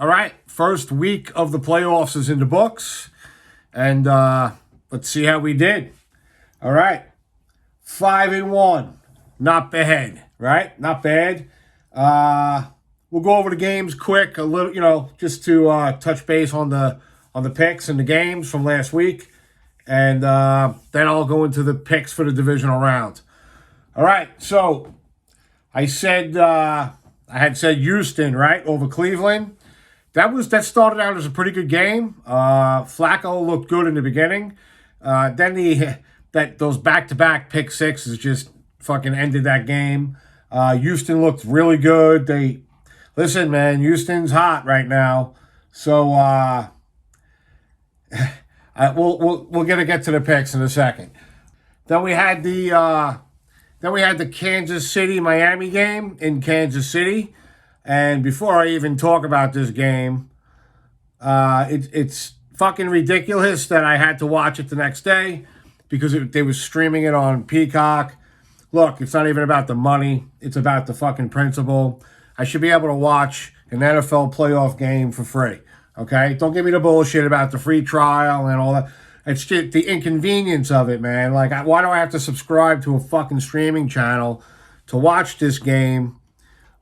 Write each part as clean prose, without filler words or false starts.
All right, first week of the playoffs is in the books, and let's see how we did. All right, 5-1, not bad, right? Not bad. We'll go over the games quick, a little, just to touch base on the picks and the games from last week, and then I'll go into the picks for the divisional round. All right, so I had said Houston, right, over Cleveland. That started out as a pretty good game. Flacco looked good in the beginning. Then those back-to-back pick sixes just fucking ended that game. Houston looked really good. Listen, man, Houston's hot right now. So we're gonna get to the picks in a second. Then we had the Kansas City Miami game in Kansas City. And before I even talk about this game, it's fucking ridiculous that I had to watch it the next day because they were streaming it on Peacock. Look, it's not even about the money. It's about the fucking principle. I should be able to watch an NFL playoff game for free, okay? Don't give me the bullshit about the free trial and all that. It's just the inconvenience of it, man. Like, why do I have to subscribe to a fucking streaming channel to watch this game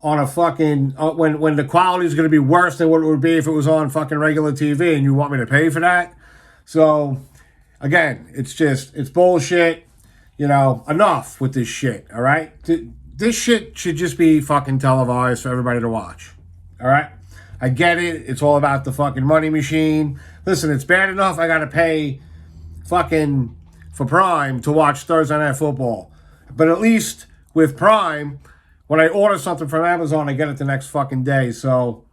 on a fucking when the quality is going to be worse than what it would be if it was on fucking regular TV, and you want me to pay for that? So again, it's bullshit. Enough with this shit. All right, this shit should just be fucking televised for everybody to watch. All right, I get it. It's all about the fucking money machine. Listen, it's bad enough I got to pay fucking for Prime to watch Thursday Night Football, but at least with Prime, when I order something from Amazon, I get it the next fucking day. So,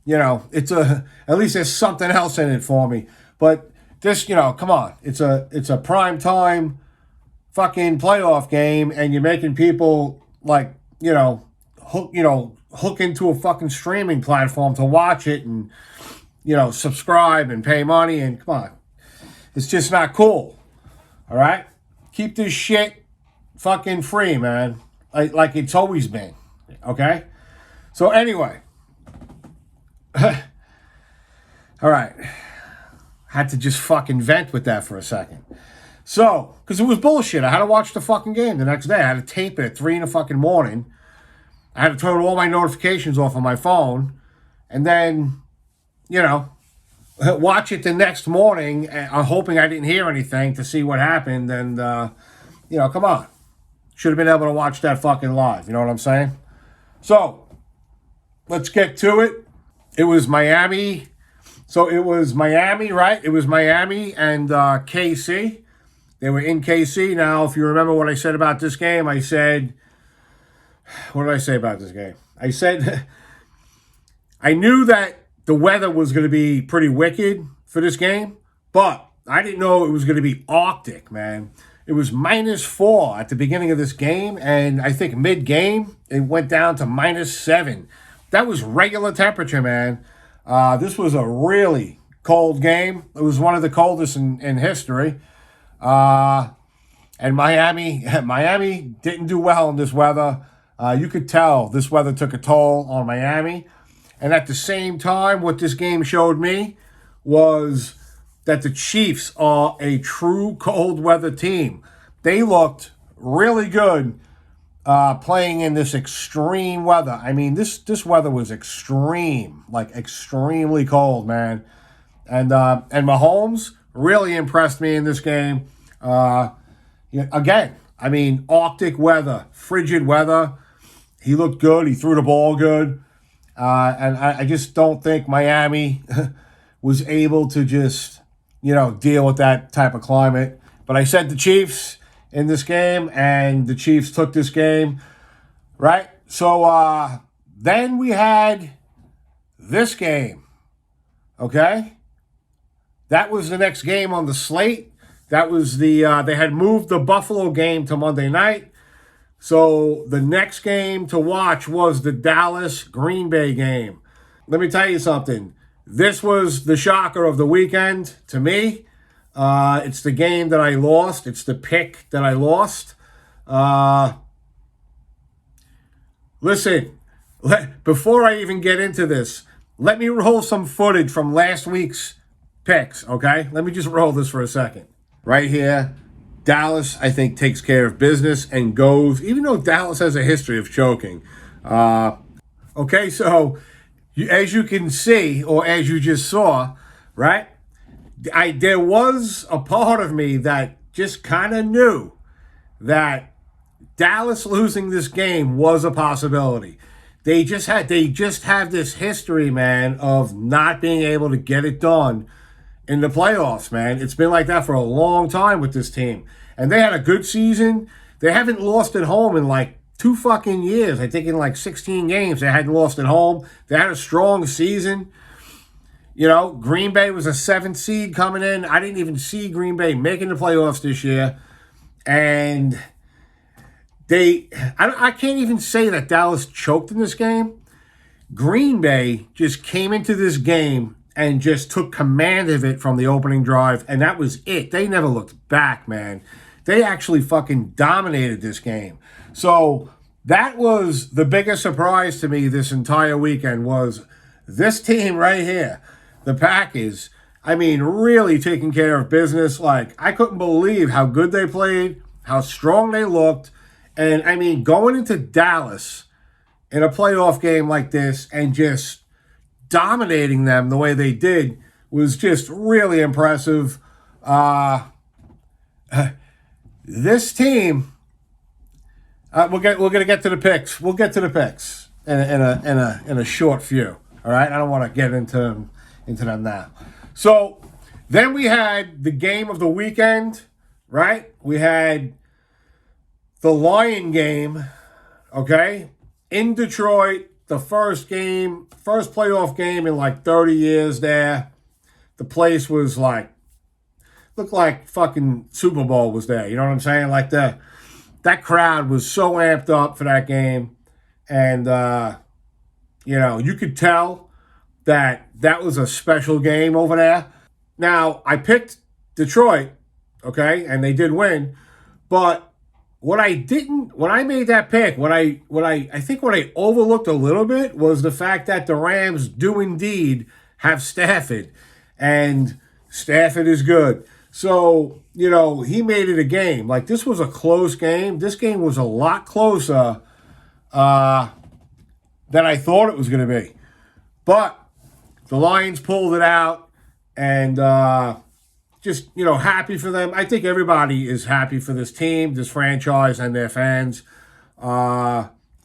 at least there's something else in it for me. But this, come on. It's a prime time fucking playoff game, and you're making people hook into a fucking streaming platform to watch it and, subscribe and pay money, and come on. It's just not cool. All right? Keep this shit fucking free, man. Like it's always been, okay? So anyway, all right, had to just fucking vent with that for a second. So, because it was bullshit. I had to watch the fucking game the next day. I had to tape it at 3 in the fucking morning. I had to turn all my notifications off on my phone, and then, watch it the next morning. I'm hoping I didn't hear anything to see what happened, and come on. Should have been able to watch that fucking live. You know what I'm saying? So, let's get to it. It was Miami. So, it was Miami, right? It was Miami and KC. They were in KC. Now, if you remember what I said about this game, I said... What did I say about this game? I said... I knew that the weather was going to be pretty wicked for this game, but I didn't know it was going to be Arctic, man. It was -4 at the beginning of this game, and I think mid-game, it went down to -7. That was regular temperature, man. This was a really cold game. It was one of the coldest in history. And Miami didn't do well in this weather. You could tell this weather took a toll on Miami. And at the same time, what this game showed me was that the Chiefs are a true cold weather team. They looked really good playing in this extreme weather. I mean, this weather was extreme, like extremely cold, man. And Mahomes really impressed me in this game. Again, I mean, Arctic weather, frigid weather. He looked good. He threw the ball good. And I just don't think Miami was able to just, deal with that type of climate. But I said the Chiefs in this game, and the Chiefs took this game, right? So then we had this game, okay? That was the next game on the slate. That was they had moved the Buffalo game to Monday night. So the next game to watch was the Dallas-Green Bay game. Let me tell you something. This was the shocker of the weekend to me. It's the game that I lost. It's the pick that I lost. Listen, before I even get into this, let me roll some footage from last week's picks, okay? Let me just roll this for a second. Right here, Dallas, I think, takes care of business and goes, even though Dallas has a history of choking. Okay, so as you can see, or as you just saw, right, there was a part of me that just kind of knew that Dallas losing this game was a possibility. They just have this history, man, of not being able to get it done in the playoffs, man. It's been like that for a long time with this team. And they had a good season. They haven't lost at home in like 2 fucking years. I think in like 16 games they hadn't lost at home. They had a strong season. You know, Green Bay was a 7th seed coming in. I didn't even see Green Bay making the playoffs this year. And I can't even say that Dallas choked in this game. Green Bay just came into this game and just took command of it from the opening drive, and that was it. They never looked back, man. They actually fucking dominated this game. So that was the biggest surprise to me this entire weekend was this team right here, the Packers. I mean, really taking care of business. Like, I couldn't believe how good they played, how strong they looked. And, I mean, going into Dallas in a playoff game like this and just dominating them the way they did was just really impressive. This team, we're gonna get to the picks. We'll get to the picks in a short few. All right, I don't want to get into them now. So then we had the game of the weekend, right? We had the Lion game, okay, in Detroit, the first playoff game in like 30 years there. The place was like, looked like fucking Super Bowl was there. You know what I'm saying? Like that crowd was so amped up for that game. And, you know, you could tell that was a special game over there. Now, I picked Detroit, okay, and they did win. But when I made that pick, I think what I overlooked a little bit was the fact that the Rams do indeed have Stafford, and Stafford is good. So, you know, he made it a game. Like, this was a close game. This game was a lot closer than I thought it was going to be. But the Lions pulled it out, and just, you know, happy for them. I think everybody is happy for this team, this franchise, and their fans.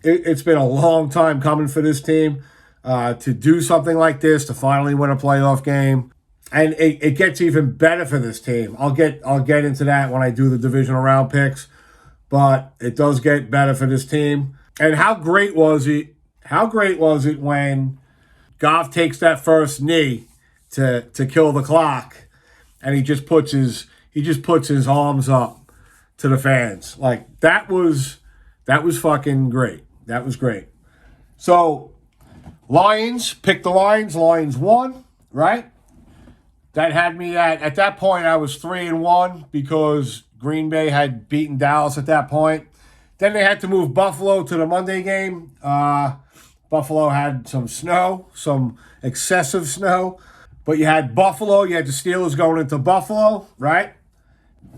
It's been a long time coming for this team to do something like this, to finally win a playoff game. And it gets even better for this team. I'll get into that when I do the divisional round picks. But it does get better for this team. And how great was it? How great was it when Goff takes that first knee to kill the clock? And he just puts his arms up to the fans. Like, that was fucking great. That was great. So, Lions, picked the Lions. Lions won, right? That had me at that point, I was 3-1 because Green Bay had beaten Dallas at that point. Then they had to move Buffalo to the Monday game. Buffalo had some snow, some excessive snow. But you had Buffalo, you had the Steelers going into Buffalo, right?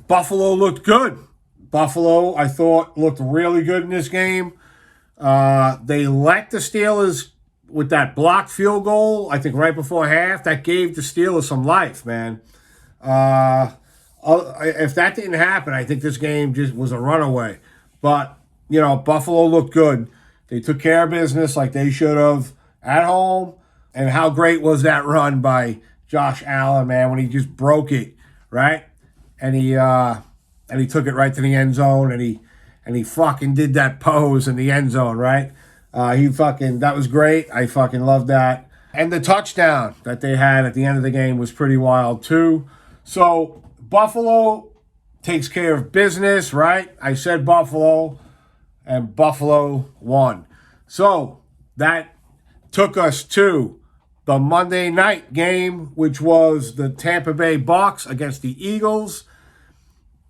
Buffalo looked good. Buffalo, I thought, looked really good in this game. They let the Steelers with that blocked field goal, I think right before half. That gave the Steelers some life, man. If that didn't happen, I think this game just was a runaway. But, you know, Buffalo looked good. They took care of business like they should have at home. And how great was that run by Josh Allen, man, when he just broke it, right? And he took it right to the end zone, and he fucking did that pose in the end zone, right? That was great. I fucking loved that. And the touchdown that they had at the end of the game was pretty wild too. So Buffalo takes care of business, right? I said Buffalo, and Buffalo won. So that took us to the Monday night game, which was the Tampa Bay Bucs against the Eagles.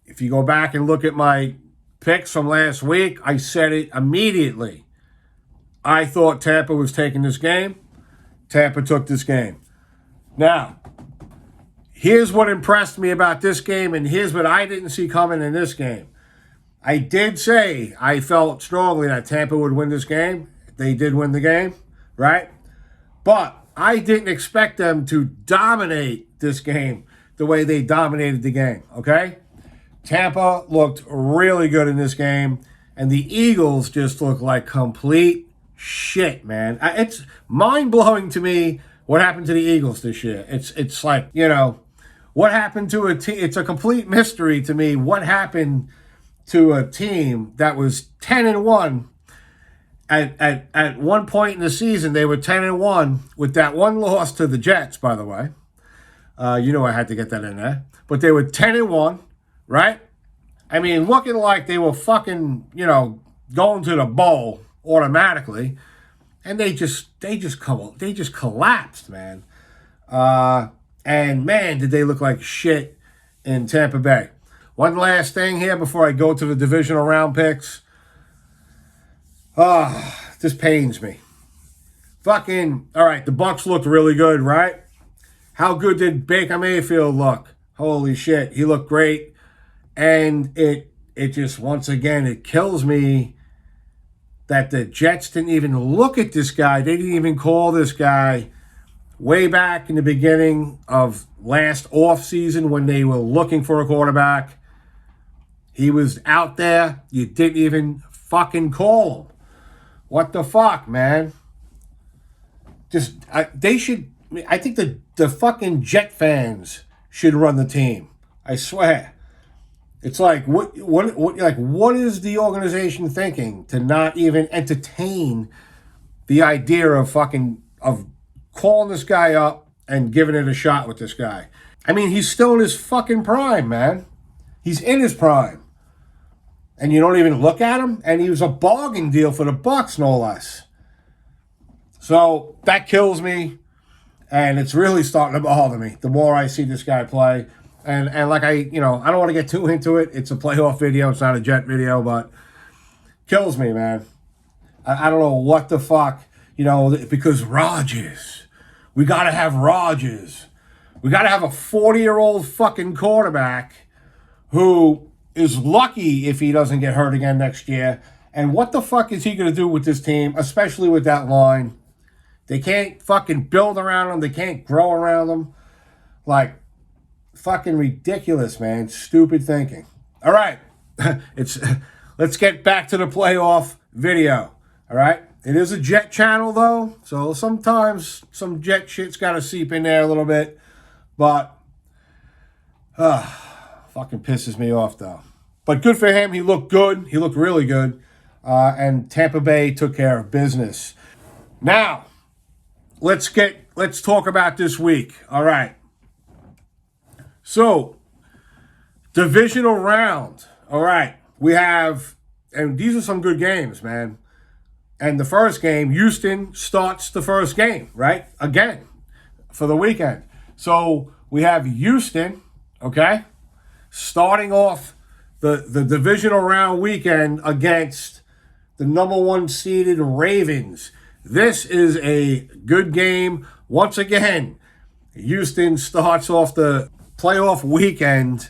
If you go back and look at my picks from last week, I said it immediately. I thought Tampa was taking this game. Tampa took this game. Now, here's what impressed me about this game, and here's what I didn't see coming in this game. I did say I felt strongly that Tampa would win this game. They did win the game, right? But I didn't expect them to dominate this game the way they dominated the game, okay? Tampa looked really good in this game, and the Eagles just looked like complete shit, man. It's mind-blowing to me what happened to the Eagles this year. It's like, you know, what happened to a team? It's a complete mystery to me what happened to a team that was 10-1. At one point in the season, they were 10-1 with that one loss to the Jets, by the way. You know I had to get that in there. But they were 10-1, right? I mean, looking like they were fucking, you know, going to the bowl automatically. And they just collapsed, man. And, man, did they look like shit in Tampa Bay. One last thing here before I go to the divisional round picks. This pains me. Fucking, all right, the Bucs looked really good, right? How good did Baker Mayfield look? Holy shit, he looked great. And it just, once again, it kills me that the Jets didn't even look at this guy. They didn't even call this guy way back in the beginning of last offseason when they were looking for a quarterback. He was out there. You didn't even fucking call him. What the fuck, man? They should. I think the fucking Jet fans should run the team. I swear. It's like what is the organization thinking to not even entertain the idea of calling this guy up and giving it a shot with this guy? I mean, he's still in his fucking prime, man. He's in his prime. And you don't even look at him? And he was a bargain deal for the Bucs, no less. So that kills me. And it's really starting to bother me the more I see this guy play. And like I don't want to get too into it. It's a playoff video. It's not a Jet video, but kills me, man. I don't know what the fuck, because Rodgers. We got to have Rodgers. We got to have a 40-year-old fucking quarterback who is lucky if he doesn't get hurt again next year. And what the fuck is he going to do with this team, especially with that line? They can't fucking build around him. They can't grow around him. Like, fucking ridiculous, man. Stupid thinking. All right. Let's get back to the playoff video. All right. It is a Jet channel, though. So sometimes some Jet shit's got to seep in there a little bit. But, fucking pisses me off, though. But good for him. He looked good. He looked really good. And Tampa Bay took care of business. Now, let's talk about this week. All right. So, divisional round. All right. We have, and these are some good games, man. And the first game, Houston starts the first game, right? Again, for the weekend. So, we have Houston, okay, starting off the divisional round weekend against the number 1 seeded Ravens. This is a good game. Once again, Houston starts off the playoff weekend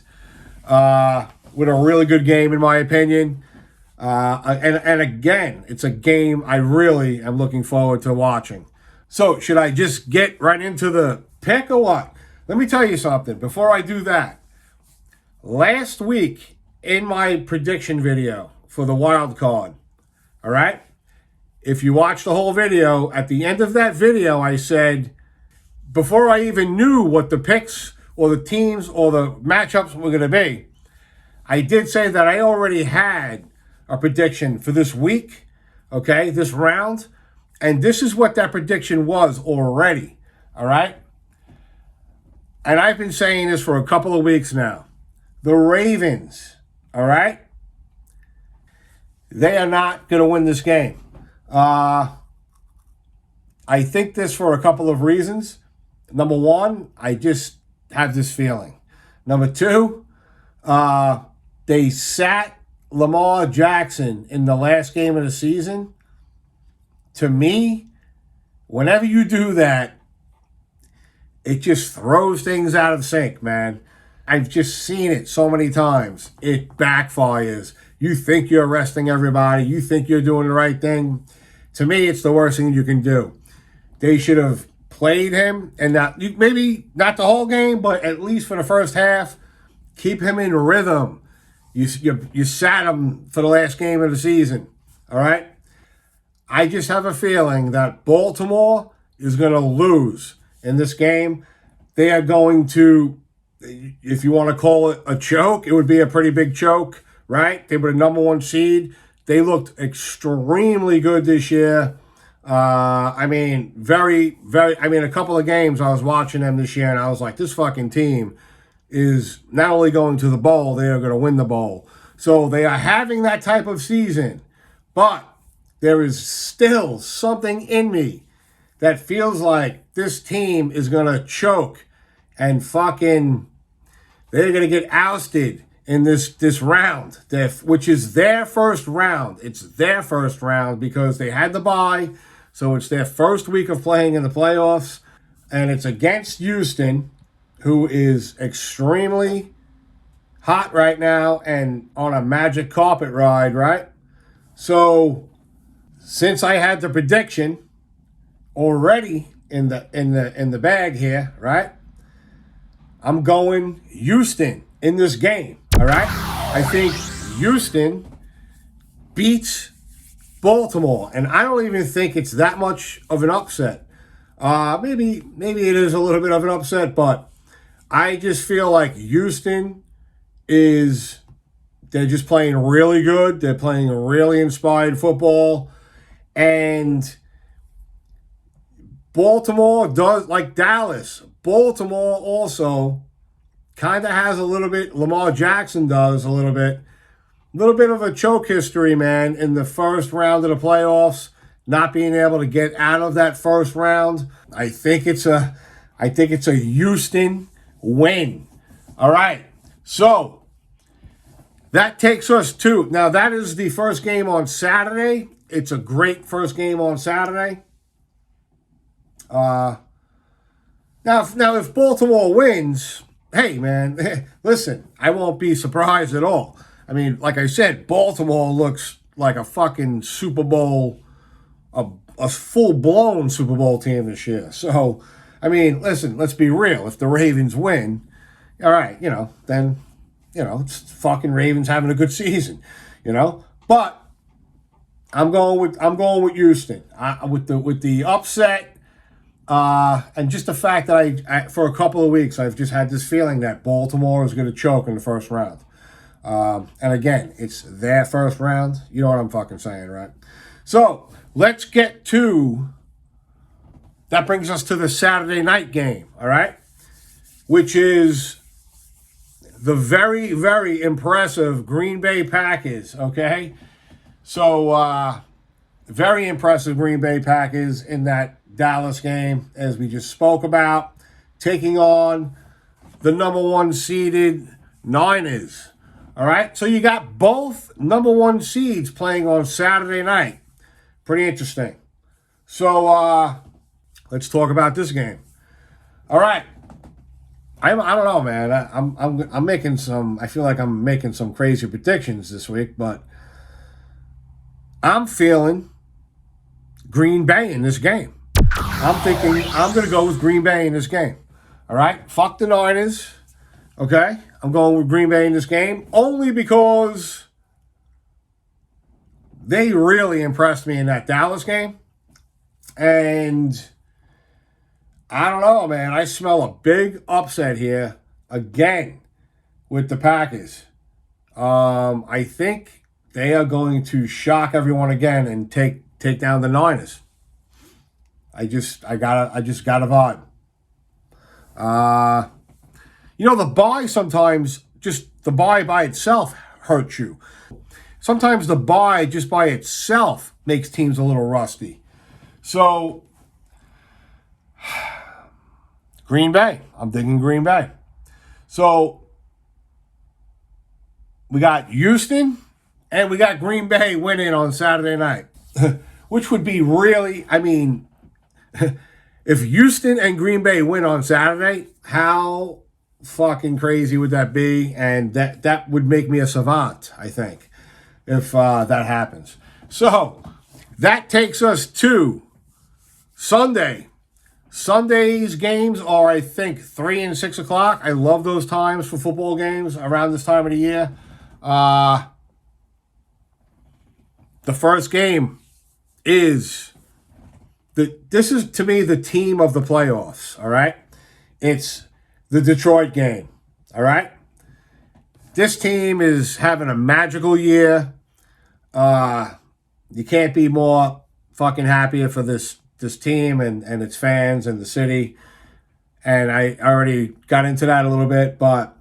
with a really good game, in my opinion. And again, it's a game I really am looking forward to watching. So, should I just get right into the pick or what? Let me tell you something. Before I do that, last week in my prediction video for the wild card, all right? If you watch the whole video, at the end of that video, I said, before I even knew what the picks or the teams or the matchups were going to be, I did say that I already had a prediction for this week, okay, this round, and this is what that prediction was already, all right? And I've been saying this for a couple of weeks now. The Ravens, all right, they are not going to win this game. I think this for a couple of reasons. Number one, I just have this feeling. Number two, they sat Lamar Jackson in the last game of the season. To me, whenever you do that, it just throws things out of sync, man. I've just seen it so many times. It backfires. You think you're arresting everybody. You think you're doing the right thing. To me, it's the worst thing you can do. They should have played him, and maybe not the whole game, but at least for the first half, keep him in rhythm. You sat him for the last game of the season, all right? I just have a feeling that Baltimore is going to lose in this game. They are going to, if you want to call it a choke, it would be a pretty big choke, right? They were the number one seed. They looked extremely good this year. Very, very, a couple of games I was watching them this year, and I was like, this fucking team is not only going to the bowl, they are going to win the bowl. So they are having that type of season, but there is still something in me that feels like this team is going to choke and they're going to get ousted in this round, which is their first round. It's their first round because they had the bye, so it's their first week of playing in the playoffs, and it's against Houston, who is extremely hot right now and on a magic carpet ride, right? So since I had the prediction already in the bag here, right? I'm going Houston in this game, all right? I think Houston beats Baltimore, and I don't even think it's that much of an upset. Maybe it is a little bit of an upset, but I just feel like Houston they're just playing really good. They're playing really inspired football. And Baltimore does, like Dallas, Baltimore also kind of has a little bit, Lamar Jackson does a little bit of a choke history, man, in the first round of the playoffs, not being able to get out of that first round. I think it's a Houston win. All right. So that takes us to, now that is the first game on Saturday. It's a great first game on Saturday. Now if Baltimore wins, hey, man, listen, I won't be surprised at all. I mean, like I said, Baltimore looks like a fucking Super Bowl, a full-blown Super Bowl team this year. So, I mean, listen, let's be real. If the Ravens win, all right, then, it's fucking Ravens having a good season, But I'm going with Houston. With the upset, and just the fact that I for a couple of weeks I've just had this feeling that Baltimore is going to choke in the first round. And again, it's their first round. You know what I'm fucking saying, right? So let's get to. That brings us to the Saturday night game, all right, which is the very, very impressive Green Bay Packers. Okay, so very impressive Green Bay Packers in that Dallas game, as we just spoke about, taking on the number one seeded Niners. All right, so you got both number one seeds playing on Saturday night. Pretty interesting. So let's talk about this game. All right, I don't know, man. I'm making some. I feel like I'm making some crazy predictions this week, but I'm feeling Green Bay in this game. I'm thinking I'm going to go with Green Bay in this game. All right? Fuck the Niners. Okay? I'm going with Green Bay in this game only because they really impressed me in that Dallas game. And I don't know, man. I smell a big upset here again with the Packers. I think they are going to shock everyone again and take down the Niners. I just got a vibe. The bye sometimes, just the bye by itself hurts you. Sometimes the bye just by itself makes teams a little rusty. So, Green Bay. I'm thinking Green Bay. So, we got Houston and we got Green Bay winning on Saturday night, which would be really, if Houston and Green Bay win on Saturday, how fucking crazy would that be? And that would make me a savant, I think, if that happens. So that takes us to Sunday. Sunday's games are, I think, 3 and 6 o'clock. I love those times for football games around this time of the year. The first game is this is, to me, the team of the playoffs, all right? It's the Detroit game, all right? This team is having a magical year. You can't be more fucking happier for this team and its fans and the city. And I already got into that a little bit, but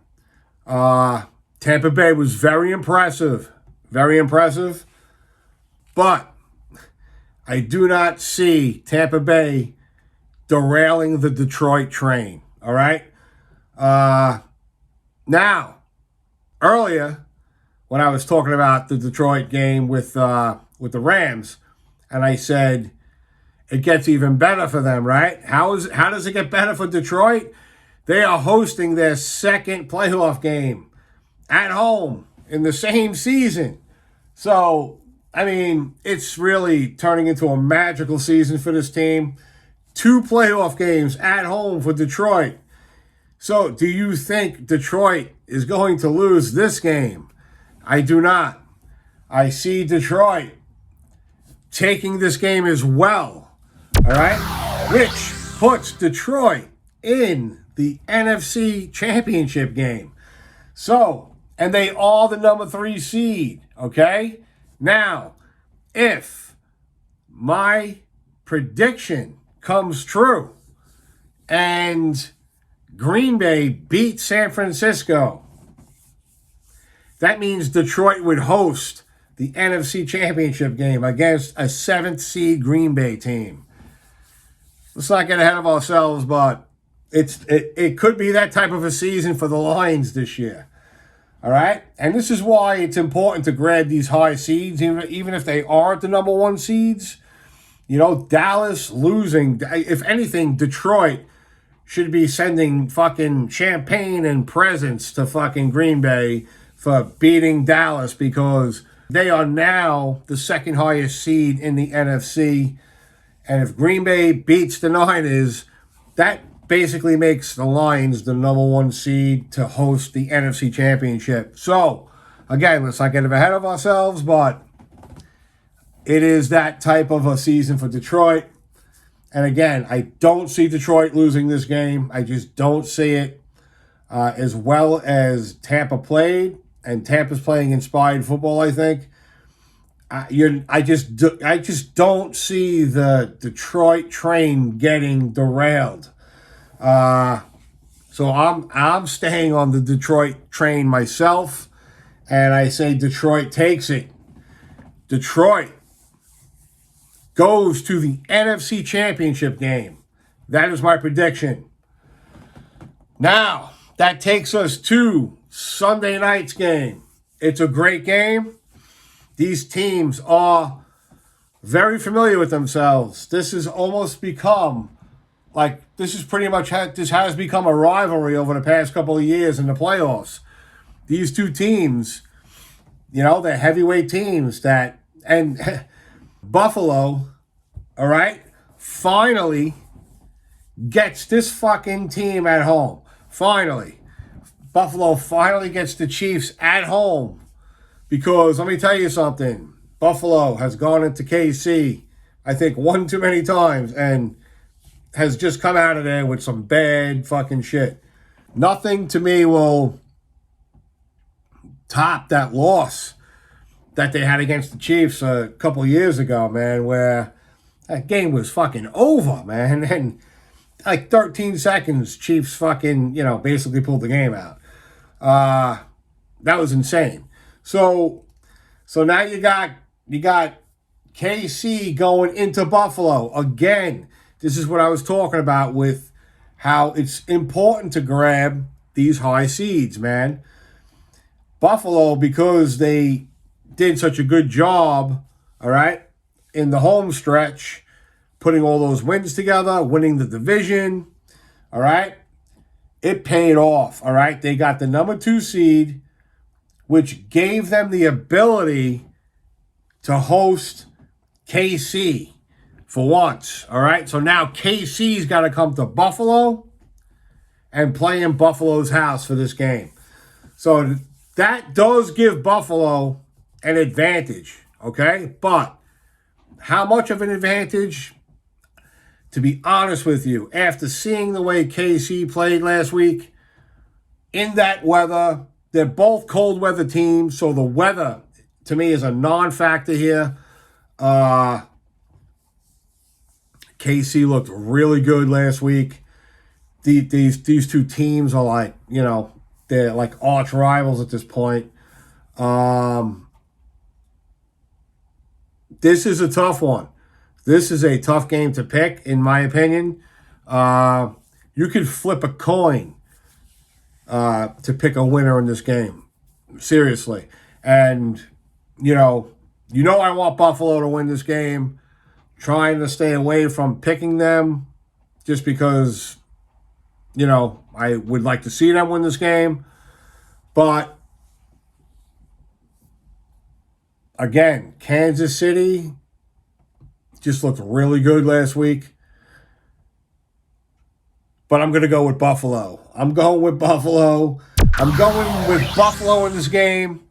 Tampa Bay was very impressive. Very impressive. But I do not see Tampa Bay derailing the Detroit train, all right? Now, earlier, when I was talking about the Detroit game with the Rams, and I said it gets even better for them, right? How does it get better for Detroit? They are hosting their second playoff game at home in the same season. So, I mean, it's really turning into a magical season for this team. 2 playoff games at home for Detroit. So, do you think Detroit is going to lose this game? I do not. I see Detroit taking this game as well, all right? Which puts Detroit in the NFC Championship game. So, and they are the number 3 seed, okay? Now, if my prediction comes true and Green Bay beats San Francisco, that means Detroit would host the NFC Championship game against a 7th seed Green Bay team. Let's not get ahead of ourselves, but it could be that type of a season for the Lions this year. All right? And this is why it's important to grab these high seeds, even if they aren't the number 1 seeds. You know, Dallas losing. If anything, Detroit should be sending fucking champagne and presents to fucking Green Bay for beating Dallas, because they are now the 2nd highest seed in the NFC. And if Green Bay beats the Niners, that basically makes the Lions the number 1 seed to host the NFC Championship. So, again, let's not get ahead of ourselves, but it is that type of a season for Detroit. And again, I don't see Detroit losing this game. I just don't see it. As well as Tampa played, and Tampa's playing inspired football, I think. I just don't see the Detroit train getting derailed. So I'm staying on the Detroit train myself, and I say Detroit takes it. Detroit goes to the NFC Championship game. That is my prediction. Now, that takes us to Sunday night's game. It's a great game. These teams are very familiar with themselves. This has almost become, this has become a rivalry over the past couple of years in the playoffs. These two teams, they're heavyweight teams and Buffalo, all right, finally gets this fucking team at home. Finally. Buffalo finally gets the Chiefs at home. Because let me tell you something. Buffalo has gone into KC, I think, one too many times, and has just come out of there with some bad fucking shit. Nothing to me will top that loss that they had against the Chiefs a couple of years ago, man, where that game was fucking over, man. And 13 seconds, Chiefs fucking, basically pulled the game out. That was insane. So now you got KC going into Buffalo. Again, this is what I was talking about with how it's important to grab these high seeds, man. Buffalo, because they did such a good job, all right, in the home stretch, putting all those wins together, winning the division. All right. It paid off. All right. They got the number 2 seed, which gave them the ability to host KC for once. All right. So now KC's got to come to Buffalo and play in Buffalo's house for this game. So that does give Buffalo an advantage. Okay. But how much of an advantage? To be honest with you, after seeing the way KC played last week, in that weather, they're both cold weather teams, so the weather, to me, is a non-factor here. KC looked really good last week. These two teams are like, they're like arch rivals at this point. This is a tough one. This is a tough game to pick, in my opinion. You could flip a coin to pick a winner in this game. Seriously. And, I want Buffalo to win this game. Trying to stay away from picking them just because, I would like to see them win this game. But, again, Kansas City just looked really good last week. But I'm going to go with Buffalo. I'm going with Buffalo in this game.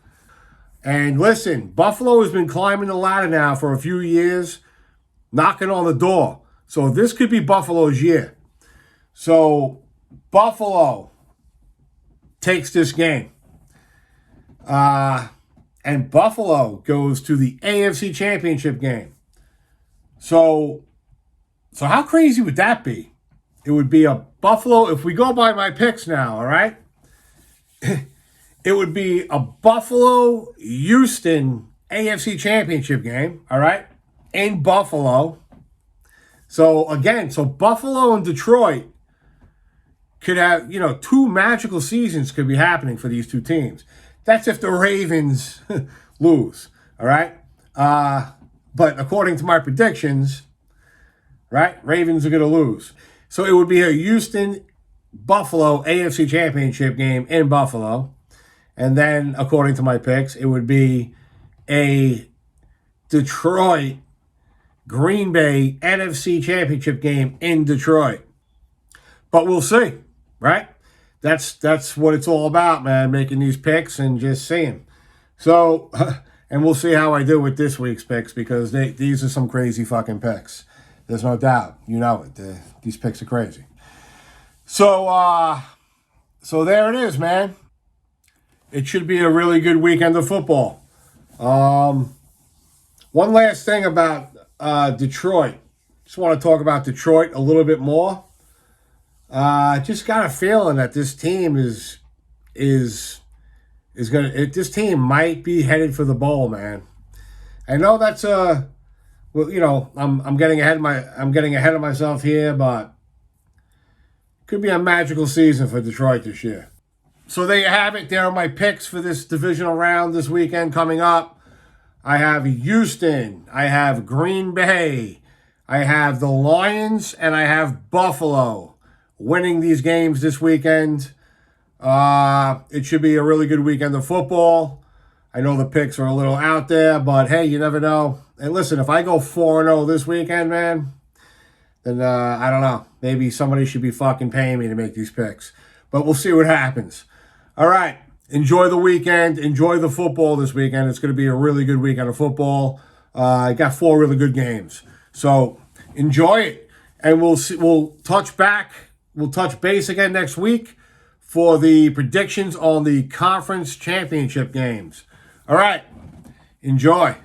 And listen, Buffalo has been climbing the ladder now for a few years, knocking on the door. So this could be Buffalo's year. So Buffalo takes this game. And Buffalo goes to the AFC Championship game. So how crazy would that be? It would be a Buffalo, if we go by my picks now, all right? It would be a Buffalo-Houston AFC Championship game, all right? In Buffalo. So, again, Buffalo and Detroit could have, 2 magical seasons could be happening for these two teams. That's if the Ravens lose, all right? But according to my predictions, right, Ravens are going to lose. So it would be a Houston-Buffalo AFC Championship game in Buffalo. And then, according to my picks, it would be a Detroit-Green Bay NFC Championship game in Detroit. But we'll see, right? That's what it's all about, man, making these picks and just seeing. So... And we'll see how I do with this week's picks because these are some crazy fucking picks. There's no doubt. You know it. These picks are crazy. So there it is, man. It should be a really good weekend of football. One last thing about Detroit. Just want to talk about Detroit a little bit more. Just got a feeling that this team is this team might be headed for the bowl, man. I know that's I'm getting ahead of myself here, but it could be a magical season for Detroit this year. So there you have it. There are my picks for this divisional round this weekend coming up. I have Houston, I have Green Bay, I have the Lions, and I have Buffalo winning these games this weekend. It should be a really good weekend of football. I know the picks are a little out there, but hey, you never know. And listen, if I go 4-0 this weekend, man, then I don't know. Maybe somebody should be fucking paying me to make these picks. But we'll see what happens. All right. Enjoy the weekend. Enjoy the football this weekend. It's going to be a really good weekend of football. I got 4 really good games. So enjoy it. And we'll touch base again next week for the predictions on the conference championship games. All right. Enjoy.